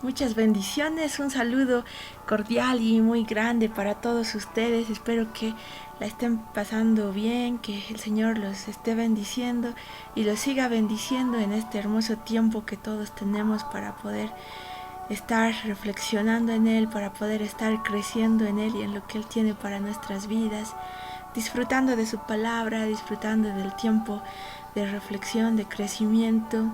Muchas bendiciones, un saludo cordial y muy grande para todos ustedes. Espero que la estén pasando bien, que el Señor los esté bendiciendo y los siga bendiciendo en este hermoso tiempo que todos tenemos para poder estar reflexionando en Él, para poder estar creciendo en Él y en lo que Él tiene para nuestras vidas, disfrutando de su palabra, disfrutando del tiempo de reflexión, de crecimiento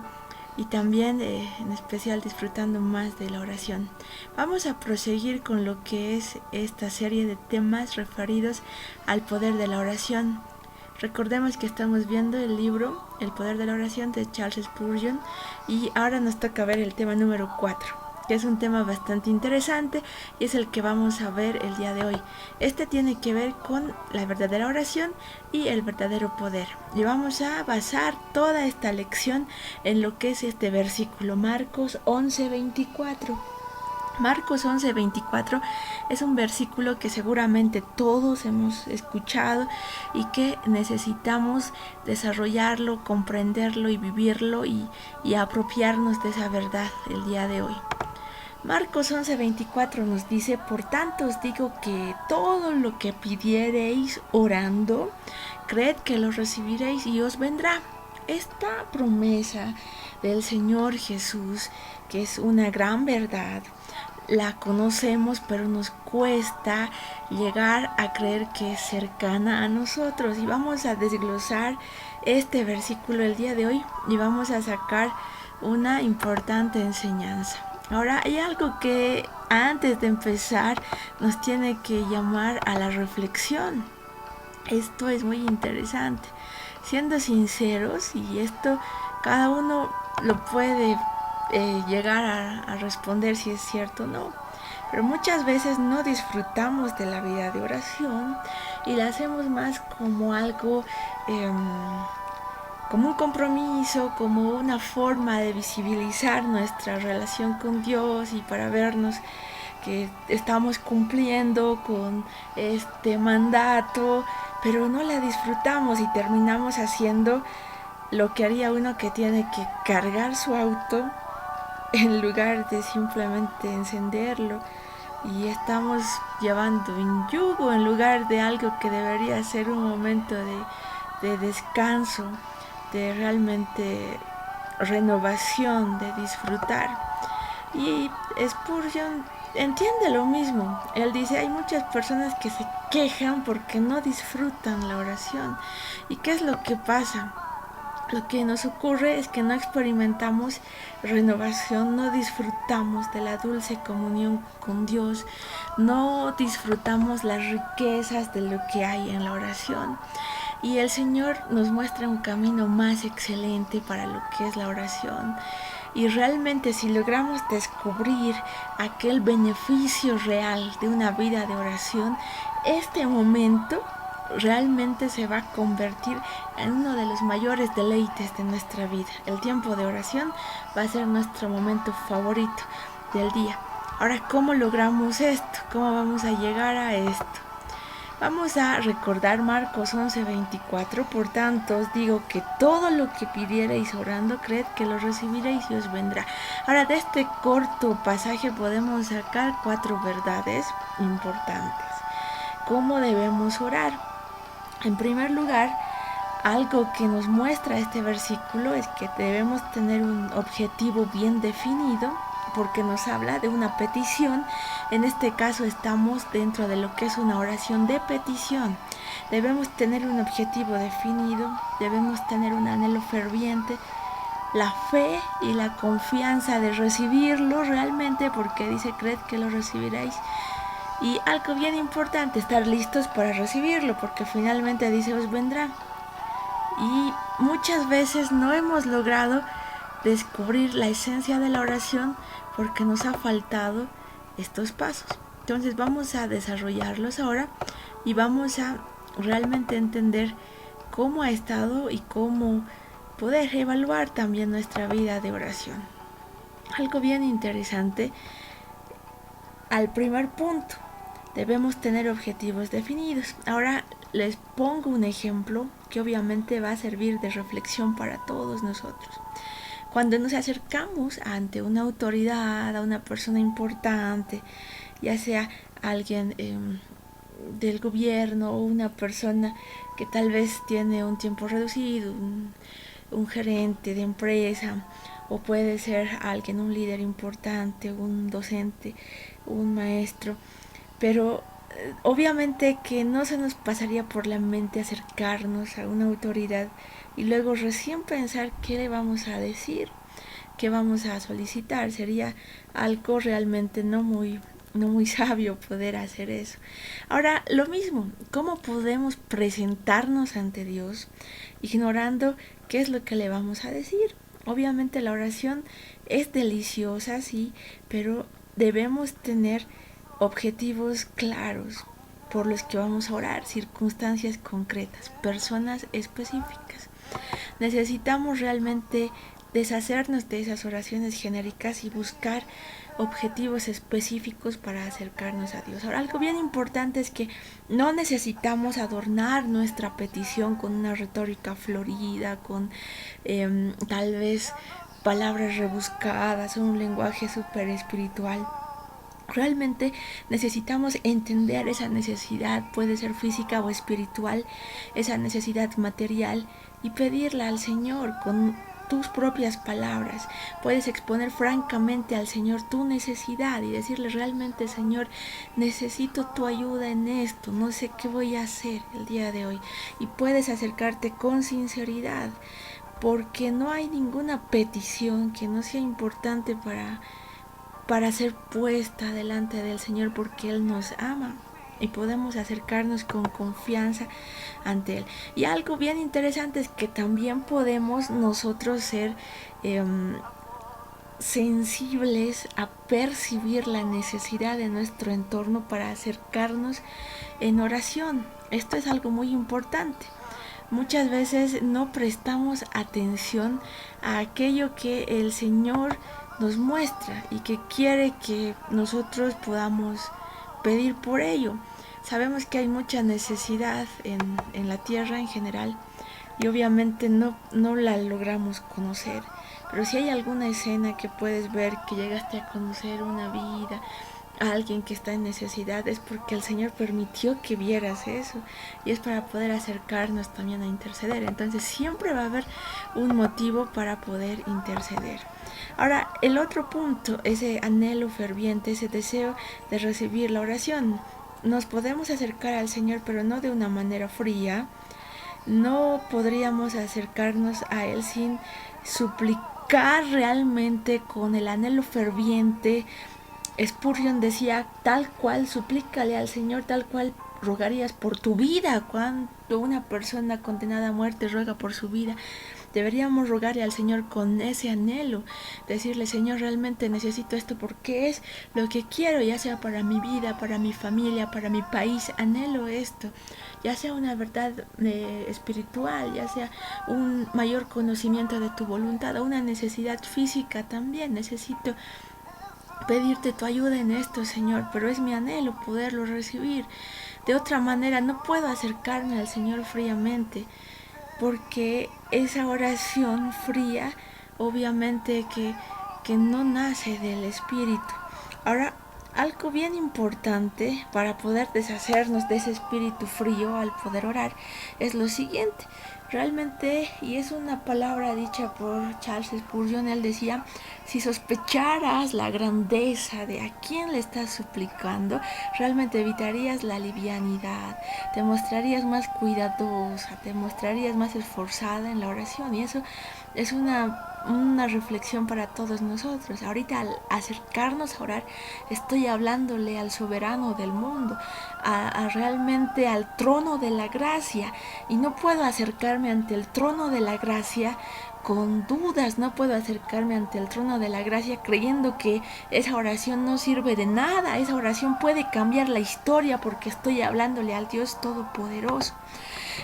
y también en especial disfrutando más de la oración. Vamos a proseguir con lo que es esta serie de temas referidos al poder de la oración. Recordemos que estamos viendo el libro El poder de la oración de Charles Spurgeon y ahora nos toca ver el tema número 4, que es un tema bastante interesante y es el que vamos a ver el día de hoy. Este tiene que ver con la verdadera oración y el verdadero poder. Y vamos a basar toda esta lección en lo que es este versículo, Marcos 11:24. Marcos 11:24 es un versículo que seguramente todos hemos escuchado y que necesitamos desarrollarlo, comprenderlo y vivirlo y apropiarnos de esa verdad el día de hoy. Marcos 11:24 nos dice: por tanto os digo que todo lo que pidiereis orando, creed que lo recibiréis y os vendrá. Esta promesa del Señor Jesús, que es una gran verdad, la conocemos, pero nos cuesta llegar a creer que es cercana a nosotros. Y vamos a desglosar este versículo el día de hoy y vamos a sacar una importante enseñanza. Ahora, hay algo que antes de empezar nos tiene que llamar a la reflexión. Esto es muy interesante. Siendo sinceros, y esto cada uno lo puede llegar a responder si es cierto o no, pero muchas veces no disfrutamos de la vida de oración y la hacemos más como algo, como un compromiso, como una forma de visibilizar nuestra relación con Dios y para vernos que estamos cumpliendo con este mandato, pero no la disfrutamos y terminamos haciendo lo que haría uno que tiene que cargar su auto en lugar de simplemente encenderlo, y estamos llevando un yugo en lugar de algo que debería ser un momento de descanso, de realmente renovación, de disfrutar. Y Spurgeon entiende lo mismo. Él dice: hay muchas personas que se quejan porque no disfrutan la oración. ¿Y qué es lo que pasa? Lo que nos ocurre es que no experimentamos renovación, no disfrutamos de la dulce comunión con Dios, no disfrutamos las riquezas de lo que hay en la oración. Y el Señor nos muestra un camino más excelente para lo que es la oración. Y realmente, si logramos descubrir aquel beneficio real de una vida de oración, este momento realmente se va a convertir en uno de los mayores deleites de nuestra vida. El tiempo de oración va a ser nuestro momento favorito del día. Ahora, ¿cómo logramos esto? ¿Cómo vamos a llegar a esto? Vamos a recordar Marcos 11:24. Por tanto os digo que todo lo que pidierais orando, creed que lo recibiréis y os vendrá. Ahora, de este corto pasaje podemos sacar 4 verdades importantes. ¿Cómo debemos orar? En primer lugar, algo que nos muestra este versículo es que debemos tener un objetivo bien definido, porque nos habla de una petición. En este caso estamos dentro de lo que es una oración de petición. Debemos tener un objetivo definido, debemos tener un anhelo ferviente, la fe y la confianza de recibirlo realmente, porque dice: creed que lo recibiréis. Y algo bien importante, estar listos para recibirlo, porque finalmente dice: os vendrá. Y muchas veces no hemos logrado descubrir la esencia de la oración porque nos ha faltado estos pasos. Entonces vamos a desarrollarlos ahora y vamos a realmente entender cómo ha estado y cómo poder evaluar también nuestra vida de oración. Algo bien interesante al primer punto: debemos tener objetivos definidos. Ahora les pongo un ejemplo que obviamente va a servir de reflexión para todos nosotros. cuando nos acercamos ante una autoridad, a una persona importante, ya sea alguien del gobierno o una persona que tal vez tiene un tiempo reducido, un gerente de empresa, o puede ser alguien, un líder importante, un docente, un maestro, pero obviamente que no se nos pasaría por la mente acercarnos a una autoridad y luego recién pensar qué le vamos a decir, qué vamos a solicitar. Sería algo realmente no muy sabio poder hacer eso. Ahora, lo mismo, ¿cómo podemos presentarnos ante Dios ignorando qué es lo que le vamos a decir? Obviamente la oración es deliciosa, sí, pero debemos tener objetivos claros por los que vamos a orar, circunstancias concretas, personas específicas. Necesitamos realmente deshacernos de esas oraciones genéricas y buscar objetivos específicos para acercarnos a Dios. Ahora, algo bien importante es que no necesitamos adornar nuestra petición con una retórica florida, con tal vez palabras rebuscadas o un lenguaje súper espiritual. Realmente necesitamos entender esa necesidad, puede ser física o espiritual, esa necesidad material, y pedirla al Señor con tus propias palabras. Puedes exponer francamente al Señor tu necesidad y decirle realmente: Señor, necesito tu ayuda en esto, no sé qué voy a hacer el día de hoy. Y puedes acercarte con sinceridad, porque no hay ninguna petición que no sea importante para ser puesta delante del Señor, porque Él nos ama y podemos acercarnos con confianza ante Él. Y algo bien interesante es que también podemos nosotros ser sensibles a percibir la necesidad de nuestro entorno para acercarnos en oración. Esto es algo muy importante. Muchas veces no prestamos atención a aquello que el Señor nos muestra y que quiere que nosotros podamos pedir por ello. Sabemos que hay mucha necesidad en la tierra en general y obviamente no la logramos conocer. Pero si hay alguna escena que puedes ver, que llegaste a conocer una vida, a alguien que está en necesidad, es porque el Señor permitió que vieras eso, y es para poder acercarnos también a interceder. Entonces siempre va a haber un motivo para poder interceder. Ahora, el otro punto, ese anhelo ferviente, ese deseo de recibir la oración. Nos podemos acercar al Señor, pero no de una manera fría. No podríamos acercarnos a Él sin suplicar realmente con el anhelo ferviente. Spurgeon decía: tal cual suplícale al Señor, tal cual rogarías por tu vida. Cuando una persona condenada a muerte ruega por su vida, deberíamos rogarle al Señor con ese anhelo, decirle: Señor, realmente necesito esto porque es lo que quiero, ya sea para mi vida, para mi familia, para mi país. Anhelo esto, ya sea una verdad espiritual, ya sea un mayor conocimiento de tu voluntad, o una necesidad física también. Necesito pedirte tu ayuda en esto, Señor, pero es mi anhelo poderlo recibir. De otra manera no puedo acercarme al Señor fríamente, porque esa oración fría obviamente que no nace del Espíritu. Ahora, algo bien importante para poder deshacernos de ese espíritu frío al poder orar es lo siguiente. Realmente, y es una palabra dicha por Charles Spurgeon, él decía: si sospecharas la grandeza de a quién le estás suplicando, realmente evitarías la livianidad, te mostrarías más cuidadosa, te mostrarías más esforzada en la oración. Y eso es una reflexión para todos nosotros. Ahorita, al acercarnos a orar, estoy hablándole al soberano del mundo, a realmente al trono de la gracia, y no puedo acercarme ante el trono de la gracia con dudas. No puedo acercarme ante el trono de la gracia creyendo que esa oración no sirve de nada. Esa oración puede cambiar la historia porque estoy hablándole al Dios Todopoderoso.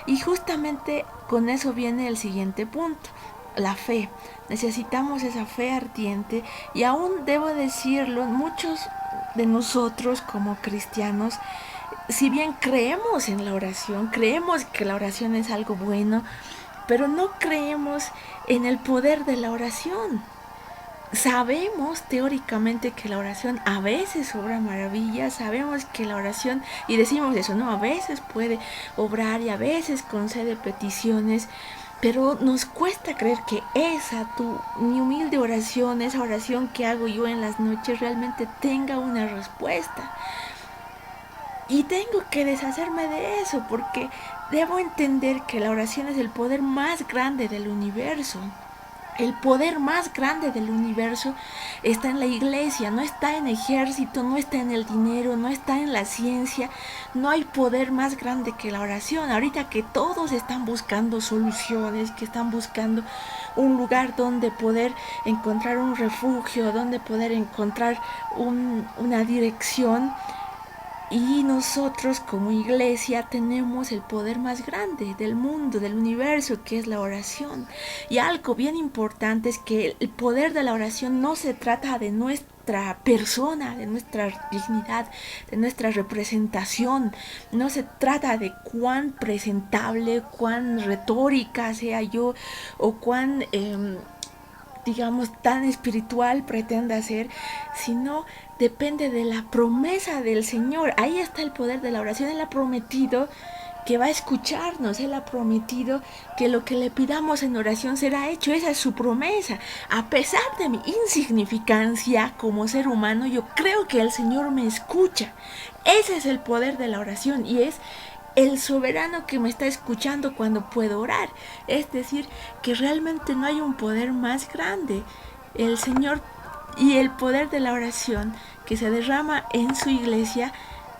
Y justamente con eso viene el siguiente punto: la fe. Necesitamos esa fe ardiente, y aún debo decirlo, muchos de nosotros como cristianos, si bien creemos en la oración, creemos que la oración es algo bueno, pero no creemos en el poder de la oración. Sabemos teóricamente que la oración a veces obra maravillas, sabemos que la oración, y decimos eso, ¿no? A veces puede obrar y a veces concede peticiones, pero nos cuesta creer que mi humilde oración, esa oración que hago yo en las noches, realmente tenga una respuesta. Y tengo que deshacerme de eso porque debo entender que la oración es el poder más grande del universo. El poder más grande del universo está en la iglesia, no está en ejército, no está en el dinero, no está en la ciencia. No hay poder más grande que la oración. Ahorita que todos están buscando soluciones, que están buscando un lugar donde poder encontrar un refugio, donde poder encontrar una dirección, y nosotros como iglesia tenemos el poder más grande del mundo, del universo, que es la oración. Y algo bien importante es que el poder de la oración no se trata de nuestra persona, de nuestra dignidad, de nuestra representación. No se trata de cuán presentable, cuán retórica sea yo o cuán digamos, tan espiritual pretenda ser, sino depende de la promesa del Señor. Ahí está el poder de la oración. Él ha prometido que va a escucharnos, Él ha prometido que lo que le pidamos en oración será hecho. Esa es su promesa. A pesar de mi insignificancia como ser humano, yo creo que el Señor me escucha. Ese es el poder de la oración y es el soberano que me está escuchando cuando puedo orar. Es decir, que realmente no hay un poder más grande. El Señor y el poder de la oración que se derrama en su iglesia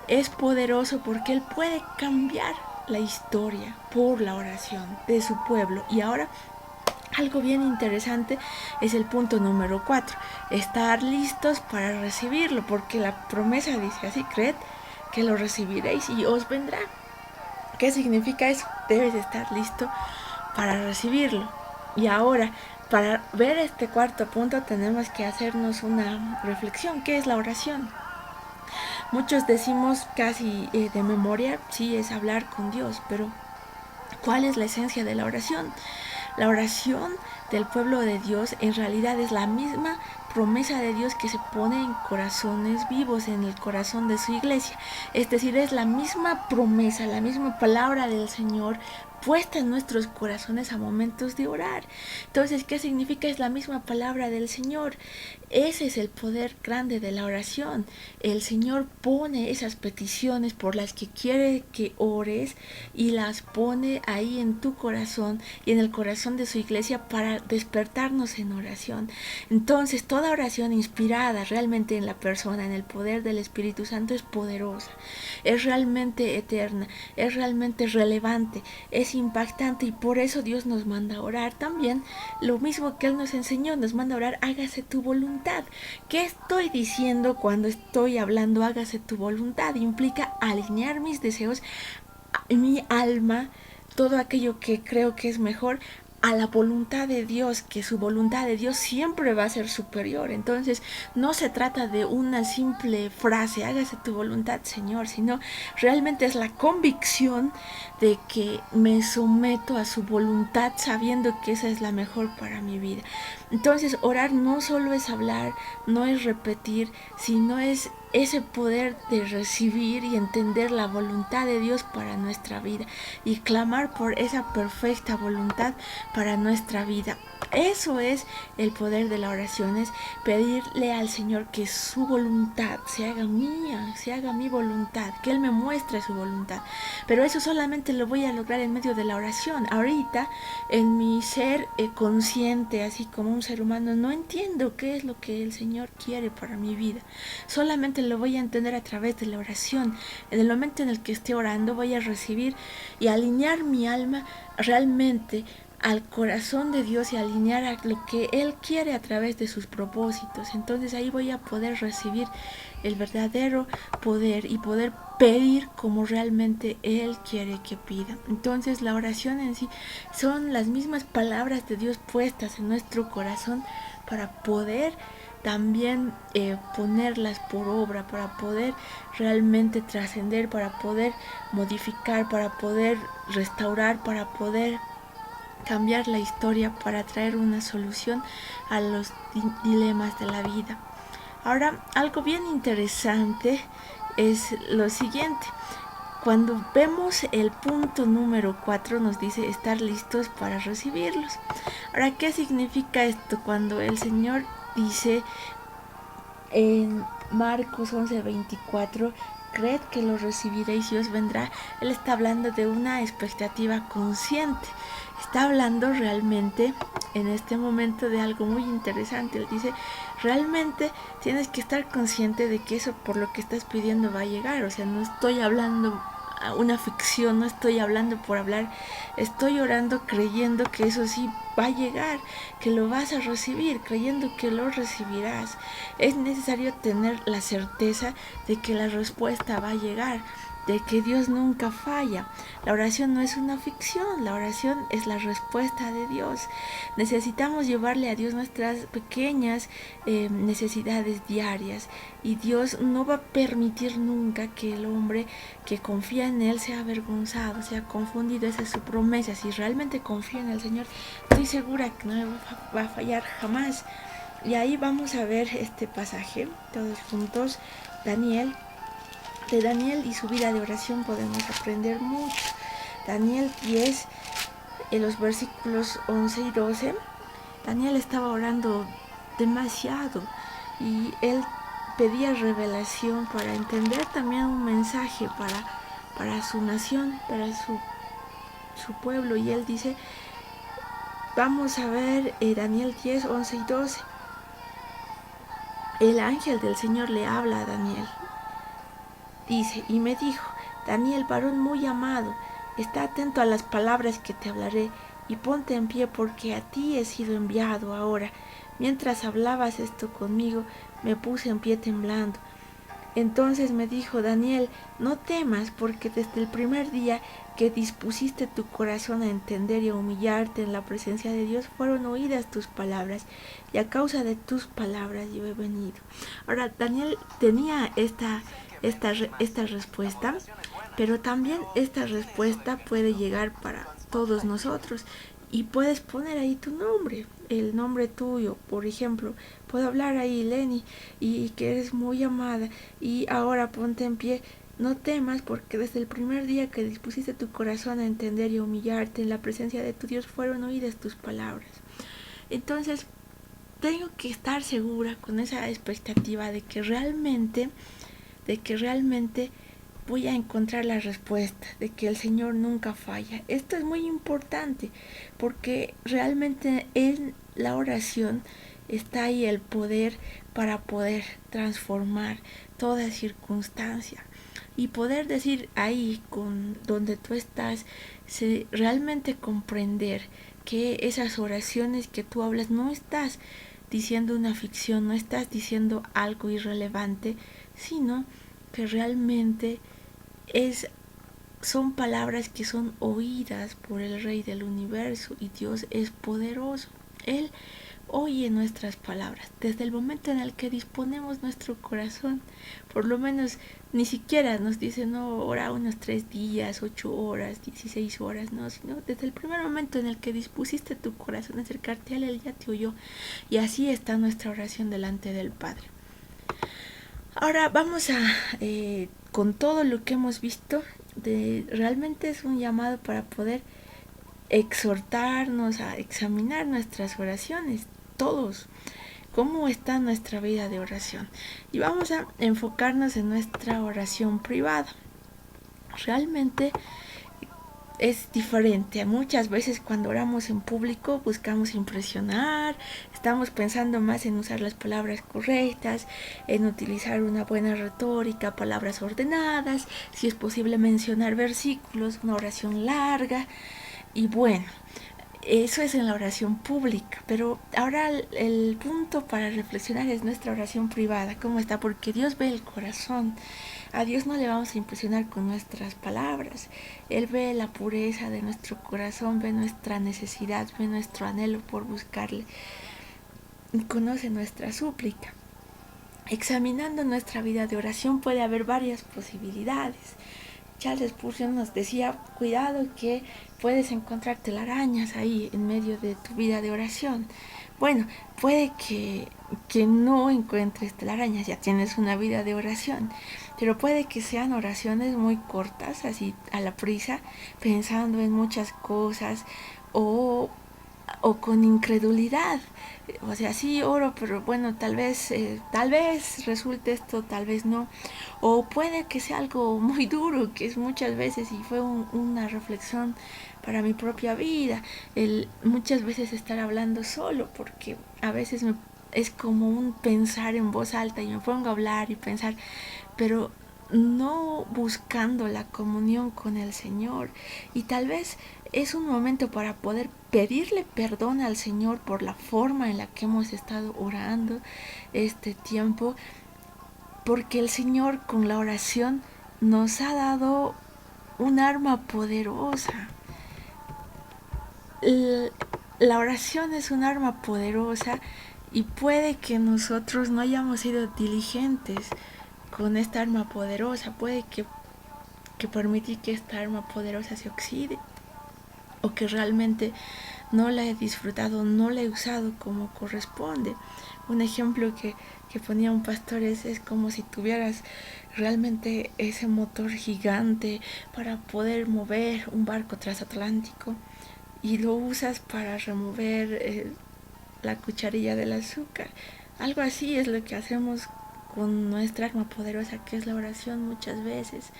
es poderoso porque Él puede cambiar la historia por la oración de su pueblo. Y ahora algo bien interesante es el punto número 4, estar listos para recibirlo, porque la promesa dice así: creed que lo recibiréis y os vendrá. ¿Qué significa eso? Debes estar listo para recibirlo. Y ahora, para ver este cuarto punto, tenemos que hacernos una reflexión. ¿Qué es la oración? Muchos decimos casi de memoria, sí, es hablar con Dios, pero ¿cuál es la esencia de la oración? La oración del pueblo de Dios en realidad es la misma promesa de Dios que se pone en corazones vivos, en el corazón de su iglesia. Es decir, es la misma promesa, la misma palabra del Señor puesta en nuestros corazones a momentos de orar. Entonces, ¿qué significa? Es la misma palabra del Señor. Ese es el poder grande de la oración. El Señor pone esas peticiones por las que quiere que ores y las pone ahí en tu corazón y en el corazón de su iglesia para despertarnos en oración. Entonces, toda oración inspirada realmente en la persona, en el poder del Espíritu Santo, es poderosa, es realmente eterna, es realmente relevante, es impactante, y por eso Dios nos manda a orar también. Lo mismo que Él nos enseñó, nos manda a orar: hágase tu voluntad. ¿Qué estoy diciendo cuando estoy hablando hágase tu voluntad? Implica alinear mis deseos, mi alma, todo aquello que creo que es mejor, a la voluntad de Dios, que su voluntad de Dios siempre va a ser superior. Entonces no se trata de una simple frase, hágase tu voluntad, Señor, sino realmente es la convicción de que me someto a su voluntad sabiendo que esa es la mejor para mi vida. Entonces orar no solo es hablar, no es repetir, sino es ese poder de recibir y entender la voluntad de Dios para nuestra vida y clamar por esa perfecta voluntad para nuestra vida. Eso es el poder de la oración, es pedirle al Señor que su voluntad se haga mía, se haga mi voluntad, que Él me muestre su voluntad. Pero eso solamente lo voy a lograr en medio de la oración. Ahorita, en mi ser consciente, así como un ser humano, no entiendo qué es lo que el Señor quiere para mi vida. Solamente lo voy a entender a través de la oración. En el momento en el que esté orando, voy a recibir y alinear mi alma realmente al corazón de Dios y alinear a lo que Él quiere a través de sus propósitos. Entonces ahí voy a poder recibir el verdadero poder y poder pedir como realmente Él quiere que pida. Entonces la oración en sí son las mismas palabras de Dios puestas en nuestro corazón para poder también ponerlas por obra, para poder realmente trascender, para poder modificar, para poder restaurar, para poder cambiar la historia para traer una solución a los dilemas de la vida. Ahora, algo bien interesante es lo siguiente. Cuando vemos el punto número 4 nos dice estar listos para recibirlos. Ahora, ¿qué significa esto? Cuando el Señor dice en Marcos 11:24, creed que lo recibiréis y os vendrá, Él está hablando de una expectativa consciente. Está hablando realmente en este momento de algo muy interesante. Él dice, realmente tienes que estar consciente de que eso por lo que estás pidiendo va a llegar. O sea, no estoy hablando una ficción, no estoy hablando por hablar, estoy orando creyendo que eso sí va a llegar, que lo vas a recibir, creyendo que lo recibirás. Es necesario tener la certeza de que la respuesta va a llegar, de que Dios nunca falla. La oración no es una ficción, la oración es la respuesta de Dios. Necesitamos llevarle a Dios nuestras pequeñas necesidades diarias, y Dios no va a permitir nunca que el hombre que confía en Él sea avergonzado, sea confundido. Esa es su promesa. Si realmente confía en el Señor, estoy segura que no le va a fallar jamás. Y ahí vamos a ver este pasaje todos juntos. De Daniel y su vida de oración podemos aprender mucho. Daniel 10, en los versículos 11 y 12, Daniel estaba orando demasiado y él pedía revelación para entender también un mensaje para su nación, para su pueblo. Y él dice, vamos a ver Daniel 10, 11 y 12. El ángel del Señor le habla a Daniel. Dice, y me dijo, Daniel, varón muy amado, está atento a las palabras que te hablaré y ponte en pie porque a ti he sido enviado ahora. Mientras hablabas esto conmigo, me puse en pie temblando. Entonces me dijo, Daniel, no temas, porque desde el primer día que dispusiste tu corazón a entender y a humillarte en la presencia de Dios, fueron oídas tus palabras, y a causa de tus palabras yo he venido. Ahora, Daniel tenía esta respuesta, pero también esta respuesta puede llegar para todos nosotros. Y puedes poner ahí tu nombre, el nombre tuyo. Por ejemplo, puedo hablar ahí, Lenny, y que eres muy amada, y ahora ponte en pie. No temas, porque desde el primer día que dispusiste tu corazón a entender y a humillarte en la presencia de tu Dios, fueron oídas tus palabras. Entonces, tengo que estar segura con esa expectativa de que realmente voy a encontrar la respuesta, de que el Señor nunca falla. Esto es muy importante, porque realmente en la oración está ahí el poder para poder transformar toda circunstancia y poder decir ahí con donde tú estás, realmente comprender que esas oraciones que tú hablas no estás diciendo una ficción, no estás diciendo algo irrelevante, sino que realmente son palabras que son oídas por el Rey del Universo, y Dios es poderoso. Él oye nuestras palabras desde el momento en el que disponemos nuestro corazón. Por lo menos ni siquiera nos dice, no, ora unos 3 días, 8 horas, 16 horas, no, sino desde el primer momento en el que dispusiste tu corazón a acercarte a Él ya te oyó. Y así está nuestra oración delante del Padre. Ahora vamos a, con todo lo que hemos visto, realmente es un llamado para poder exhortarnos a examinar nuestras oraciones, todos, cómo está nuestra vida de oración. Y vamos a enfocarnos en nuestra oración privada. Realmente es diferente. Muchas veces cuando oramos en público buscamos impresionar, estamos pensando más en usar las palabras correctas, en utilizar una buena retórica, palabras ordenadas, si es posible mencionar versículos, una oración larga. Y bueno, eso es en la oración pública, pero ahora el punto para reflexionar es nuestra oración privada, cómo está, porque Dios ve el corazón. A Dios no le vamos a impresionar con nuestras palabras. Él ve la pureza de nuestro corazón, ve nuestra necesidad, ve nuestro anhelo por buscarle y conoce nuestra súplica. Examinando nuestra vida de oración puede haber varias posibilidades. Charles Spurgeon nos decía, cuidado que puedes encontrar telarañas ahí en medio de tu vida de oración. Bueno, puede que no encuentres telarañas, ya tienes una vida de oración, pero puede que sean oraciones muy cortas, así a la prisa, pensando en muchas cosas o, o con incredulidad. O sea, sí oro, pero bueno, tal vez resulte esto, tal vez no. O puede que sea algo muy duro, que es muchas veces, y fue una reflexión para mi propia vida, muchas veces estar hablando solo, porque a veces es como un pensar en voz alta y me pongo a hablar y pensar, pero no buscando la comunión con el Señor. Y tal vez es un momento para poder pedirle perdón al Señor por la forma en la que hemos estado orando este tiempo, porque el Señor con la oración nos ha dado un arma poderosa. La oración es un arma poderosa y puede que nosotros no hayamos sido diligentes con esta arma poderosa, puede que permitir que esta arma poderosa se oxide o que realmente no la he disfrutado, no la he usado como corresponde. Un ejemplo que ponía un pastor es como si tuvieras realmente ese motor gigante para poder mover un barco transatlántico y lo usas para remover la cucharilla del azúcar. Algo así es lo que hacemos con nuestra arma poderosa, que es la oración muchas veces.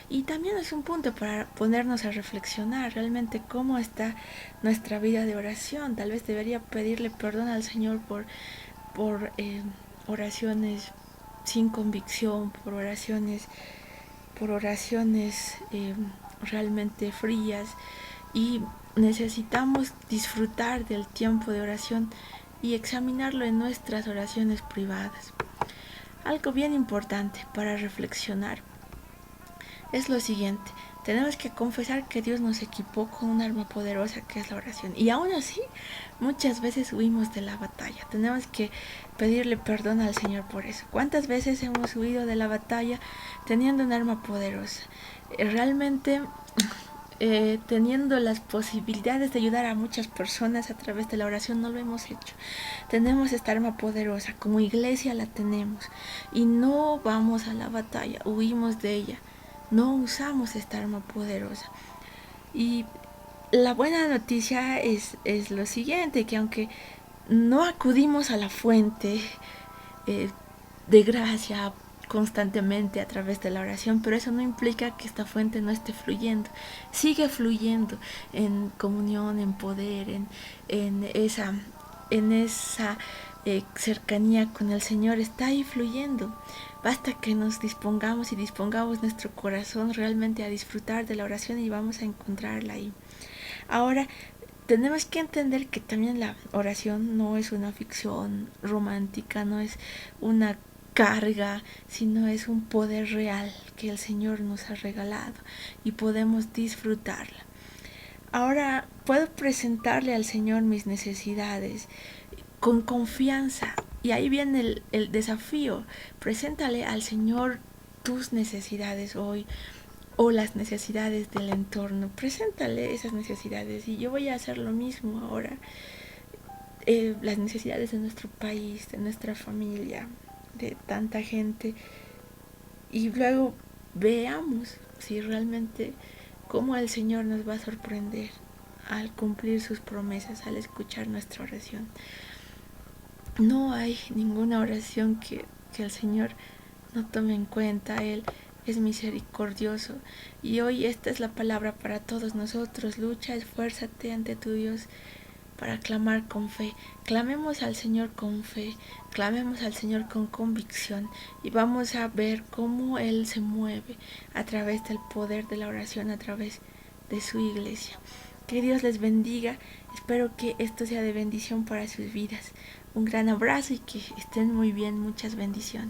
Y también es un punto para ponernos a reflexionar realmente cómo está nuestra vida de oración. Tal vez debería pedirle perdón al Señor por oraciones sin convicción, por oraciones realmente frías. Y necesitamos disfrutar del tiempo de oración y examinarlo en nuestras oraciones privadas. Algo bien importante para reflexionar es lo siguiente: tenemos que confesar que Dios nos equipó con un arma poderosa que es la oración. Y aún así, muchas veces huimos de la batalla. Tenemos que pedirle perdón al Señor por eso. ¿Cuántas veces hemos huido de la batalla teniendo un arma poderosa? Realmente teniendo las posibilidades de ayudar a muchas personas a través de la oración, no lo hemos hecho. Tenemos esta arma poderosa, como iglesia la tenemos, y no vamos a la batalla, huimos de ella, no usamos esta arma poderosa. Y la buena noticia es lo siguiente, que aunque no acudimos a la fuente eh, de gracia constantemente a través de la oración, pero eso no implica que esta fuente no esté fluyendo. Sigue fluyendo en comunión, en poder, en esa cercanía con el Señor. Está ahí fluyendo. Basta que nos dispongamos y dispongamos nuestro corazón realmente a disfrutar de la oración y vamos a encontrarla ahí. Ahora, tenemos que entender que también la oración no es una ficción romántica, no es una carga, sino es un poder real que el Señor nos ha regalado y podemos disfrutarla. Ahora puedo presentarle al Señor mis necesidades con confianza, y ahí viene el desafío. Preséntale al Señor tus necesidades hoy o las necesidades del entorno. Preséntale esas necesidades y yo voy a hacer lo mismo ahora. Las necesidades de nuestro país, de nuestra familia, de tanta gente, y luego veamos si realmente cómo el Señor nos va a sorprender al cumplir sus promesas, al escuchar nuestra oración. No hay ninguna oración que el Señor no tome en cuenta. Él es misericordioso. Y hoy esta es la palabra para todos nosotros: lucha, esfuérzate ante tu Dios para clamar con fe. Clamemos al Señor con fe, clamemos al Señor con convicción, y vamos a ver cómo Él se mueve a través del poder de la oración, a través de su iglesia. Que Dios les bendiga. Espero que esto sea de bendición para sus vidas. Un gran abrazo y que estén muy bien. Muchas bendiciones.